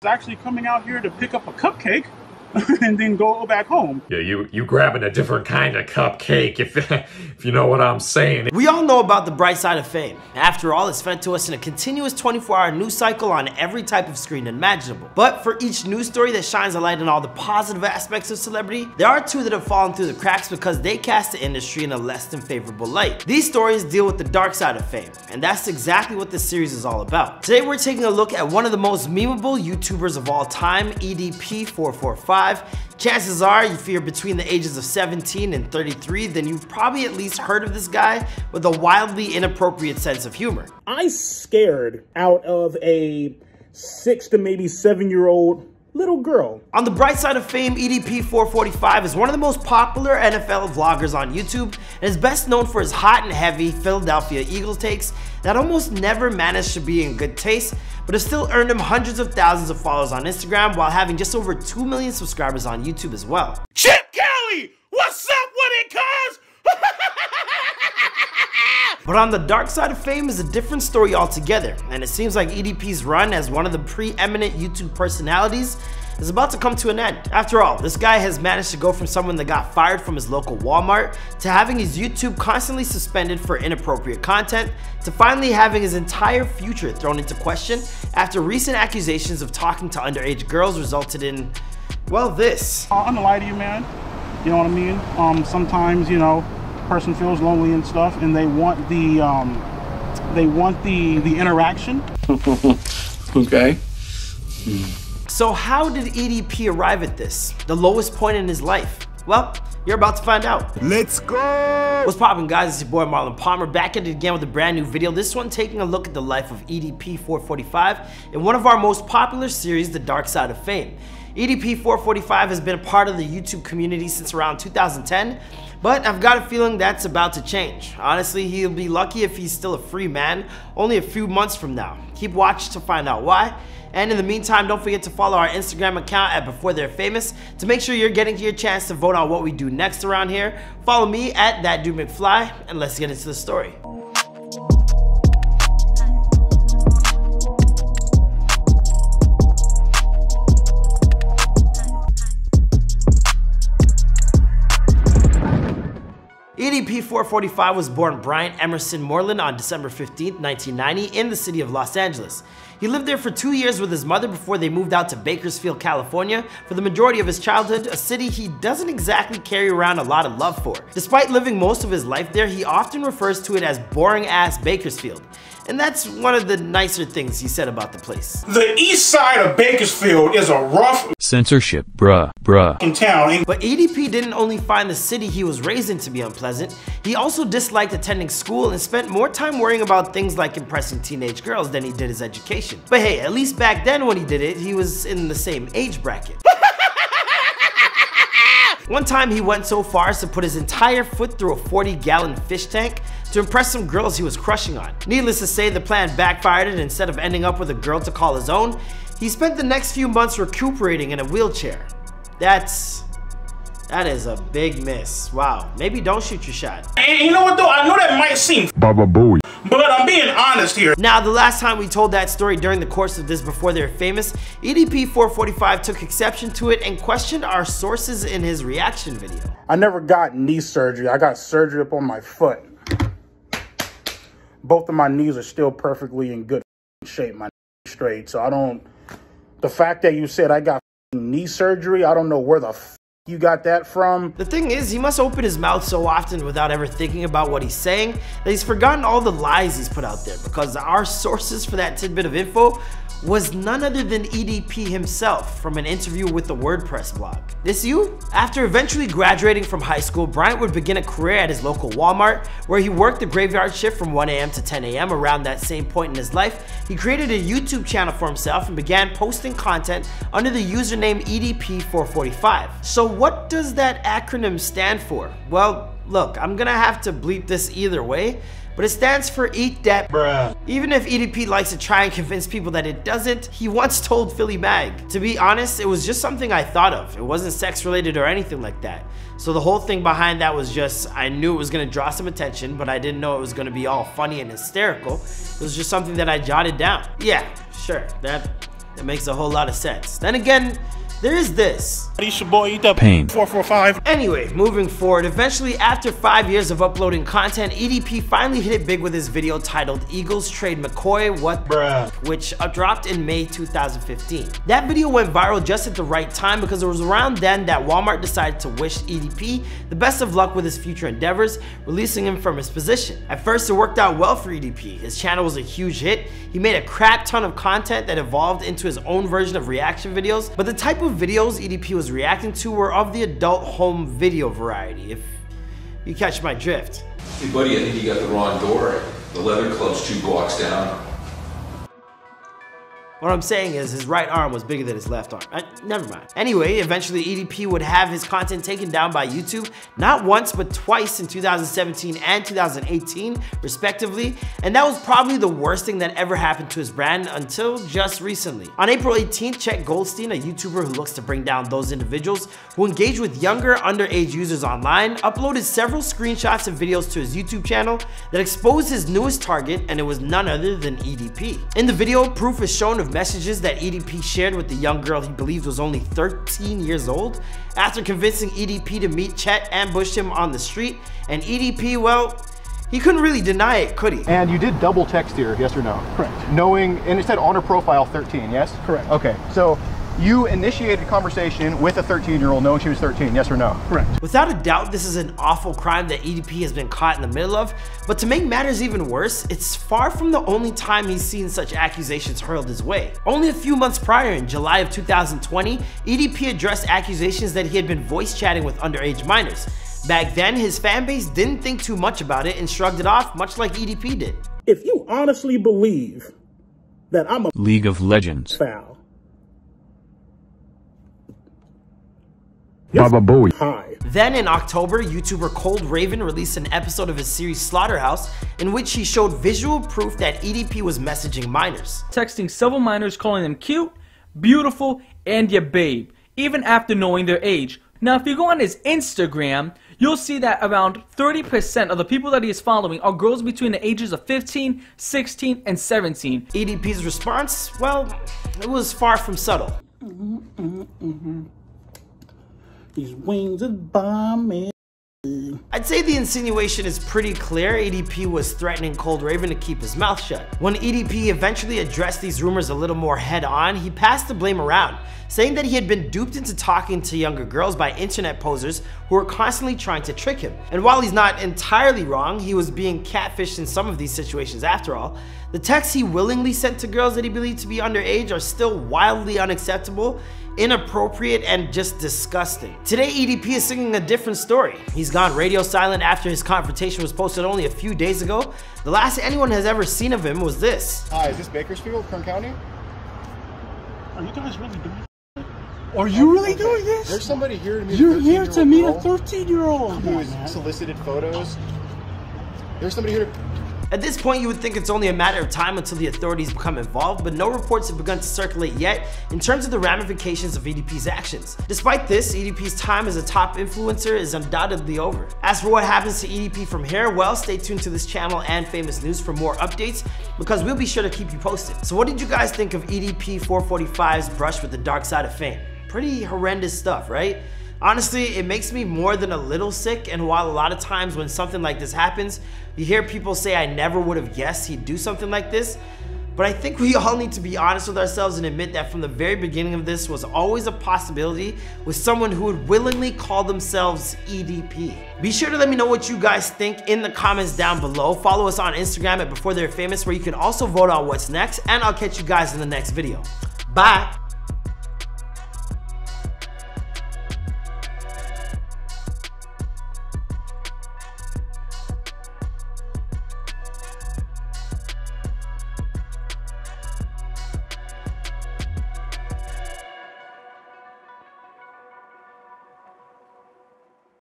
Actually coming out here to pick up a cupcake and then go back home. Yeah, you grabbing a different kind of cupcake, if you know what I'm saying. We all know about the bright side of fame. After all, it's fed to us in a continuous 24-hour news cycle on every type of screen imaginable. But for each news story that shines a light on all the positive aspects of celebrity, there are two that have fallen through the cracks because they cast the industry in a less than favorable light. These stories deal with the dark side of fame, and that's exactly what this series is all about. Today we're taking a look at one of the most memeable YouTubers of all time, EDP445. Chances are, if you're between the ages of 17 and 33, then you've probably at least heard of this guy with a wildly inappropriate sense of humor. I scared out of a 6 to maybe 7-year-old little girl. On the bright side of fame, EDP445 is one of the most popular NFL vloggers on YouTube and is best known for his hot and heavy Philadelphia Eagles takes that almost never managed to be in good taste, but have still earned him hundreds of thousands of followers on Instagram while having just over 2 million subscribers on YouTube as well. Chip Kelly, what's up with it, cuz? But on the dark side of fame is a different story altogether, and it seems like EDP's run as one of the preeminent YouTube personalities is about to come to an end. After all, this guy has managed to go from someone that got fired from his local Walmart to having his YouTube constantly suspended for inappropriate content to finally having his entire future thrown into question after recent accusations of talking to underage girls resulted in, well, this. I'm gonna lie to you, man. You know what I mean? Sometimes, you know, person feels lonely and stuff, and they want the interaction. Okay. So how did EDP arrive at this, the lowest point in his life? Well, you're about to find out. Let's go! What's poppin', guys? It's your boy Marlon Palmer, back at it again with a brand new video. This one taking a look at the life of EDP445 in one of our most popular series, The Dark Side of Fame. EDP445 has been a part of the YouTube community since around 2010, but I've got a feeling that's about to change. Honestly, he'll be lucky if he's still a free man only a few months from now. Keep watching to find out why. And in the meantime, don't forget to follow our Instagram account at Before They're Famous to make sure you're getting your chance to vote on what we do next around here. Follow me at ThatDudeMcFly, and let's get into the story. EDP445 was born Bryant Emerson Marlon on December 15, 1990 in the city of Los Angeles. He lived there for 2 years with his mother before they moved out to Bakersfield, California for the majority of his childhood, a city he doesn't exactly carry around a lot of love for. Despite living most of his life there, he often refers to it as boring-ass Bakersfield. And that's one of the nicer things he said about the place. The east side of Bakersfield is a rough Censorship, bruh. town. But EDP didn't only find the city he was raised in to be unpleasant, he also disliked attending school and spent more time worrying about things like impressing teenage girls than he did his education. But hey, at least back then when he did it, he was in the same age bracket. One time he went so far as to put his entire foot through a 40-gallon fish tank to impress some girls he was crushing on. Needless to say, the plan backfired, and instead of ending up with a girl to call his own, he spent the next few months recuperating in a wheelchair. That is a big miss. Wow, maybe don't shoot your shot. And you know what though? I know that might seem Baba Booey. but I'm being honest here. Now, the last time we told that story during the course of this Before They're Famous, EDP445 took exception to it and questioned our sources in his reaction video. I never got knee surgery. I got surgery up on my foot. Both of my knees are still perfectly in good shape, my straight. So I don't, the fact that you said I got knee surgery, I don't know where the you got that from. The thing is, he must open his mouth so often without ever thinking about what he's saying that he's forgotten all the lies he's put out there, because our sources for that tidbit of info was none other than EDP himself from an interview with the WordPress blog. This you? After eventually graduating from high school, Bryant would begin a career at his local Walmart, where he worked the graveyard shift from 1 a.m. to 10 a.m. Around that same point in his life, he created a YouTube channel for himself and began posting content under the username EDP445. So what does that acronym stand for? Well, look, I'm gonna have to bleep this either way, but it stands for Eat That Bruh. Even if EDP likes to try and convince people that it doesn't, he once told Philly Mag, "To be honest, it was just something I thought of. It wasn't sex related or anything like that." So the whole thing behind that was just, I knew it was gonna draw some attention, but I didn't know it was gonna be all funny and hysterical. It was just something that I jotted down. Yeah, sure, that makes a whole lot of sense. Then again, there is this. It's your boy Pain. EDP445. Anyway, moving forward, eventually after 5 years of uploading content, EDP finally hit it big with his video titled Eagles Trade McCoy What Bruh, which dropped in May 2015. That video went viral just at the right time because it was around then that Walmart decided to wish EDP the best of luck with his future endeavors, releasing him from his position. At first, it worked out well for EDP. His channel was a huge hit. He made a crap ton of content that evolved into his own version of reaction videos, but the type of videos EDP was reacting to were of the adult home video variety, if you catch my drift. Hey buddy, I think you got the wrong door. The leather club's 2 blocks down. What I'm saying is his right arm was bigger than his left arm. Never mind. Anyway, eventually EDP would have his content taken down by YouTube, not once but twice in 2017 and 2018 respectively, and that was probably the worst thing that ever happened to his brand until just recently. On April 18th, Chet, Goldstein, a YouTuber who looks to bring down those individuals who engage with younger underage users online, uploaded several screenshots and videos to his YouTube channel that exposed his newest target, and it was none other than EDP. In the video, proof is shown of messages that EDP shared with the young girl he believed was only 13 years old. After convincing EDP to meet, Chet ambushed him on the street, and EDP, well, he couldn't really deny it, could he? And you did double text here, yes or no? Correct. Knowing, and it said on her profile 13, yes? Correct. Okay, so you initiated conversation with a 13-year-old knowing she was 13, yes or no? Correct. Without a doubt, this is an awful crime that EDP has been caught in the middle of, but to make matters even worse, it's far from the only time he's seen such accusations hurled his way. Only a few months prior, in July of 2020, EDP addressed accusations that he had been voice chatting with underage minors. Back then, his fanbase didn't think too much about it and shrugged it off, much like EDP did. If you honestly believe that I'm a League of Legends. foul, Baba Booey. hi. Then in October, YouTuber Cold Raven released an episode of his series Slaughterhouse in which he showed visual proof that EDP was messaging minors. Texting several minors calling them cute, beautiful, and your babe, even after knowing their age. Now if you go on his Instagram, you'll see that around 30% of the people that he is following are girls between the ages of 15, 16, and 17. EDP's response, well, it was far from subtle. These wings is bombing. I'd say the insinuation is pretty clear. EDP was threatening Cold Raven to keep his mouth shut. When EDP eventually addressed these rumors a little more head on, he passed the blame around, saying that he had been duped into talking to younger girls by internet posers who were constantly trying to trick him. And while he's not entirely wrong, he was being catfished in some of these situations after all. The texts he willingly sent to girls that he believed to be underage are still wildly unacceptable, inappropriate, and just disgusting. Today, EDP is singing a different story. He's gone radio silent after his confrontation was posted only a few days ago. The last anyone has ever seen of him was this. Hi, is this Bakersfield, Kern County? Are you guys really doing this? Are you really doing this? There's somebody here to meet You're a 13-year-old here to meet a girl 13-year-old. who has solicited photos. There's somebody here to... At this point, you would think it's only a matter of time until the authorities become involved, but no reports have begun to circulate yet in terms of the ramifications of EDP's actions. Despite this, EDP's time as a top influencer is undoubtedly over. As for what happens to EDP from here, well, stay tuned to this channel and Famous News for more updates, because we'll be sure to keep you posted. So what did you guys think of EDP445's brush with the dark side of fame? Pretty horrendous stuff, right? Honestly, it makes me more than a little sick, and while a lot of times when something like this happens, you hear people say I never would have guessed he'd do something like this, but I think we all need to be honest with ourselves and admit that from the very beginning of this was always a possibility with someone who would willingly call themselves EDP. Be sure to let me know what you guys think in the comments down below. Follow us on Instagram at Before They're Famous, where you can also vote on what's next, and I'll catch you guys in the next video. Bye!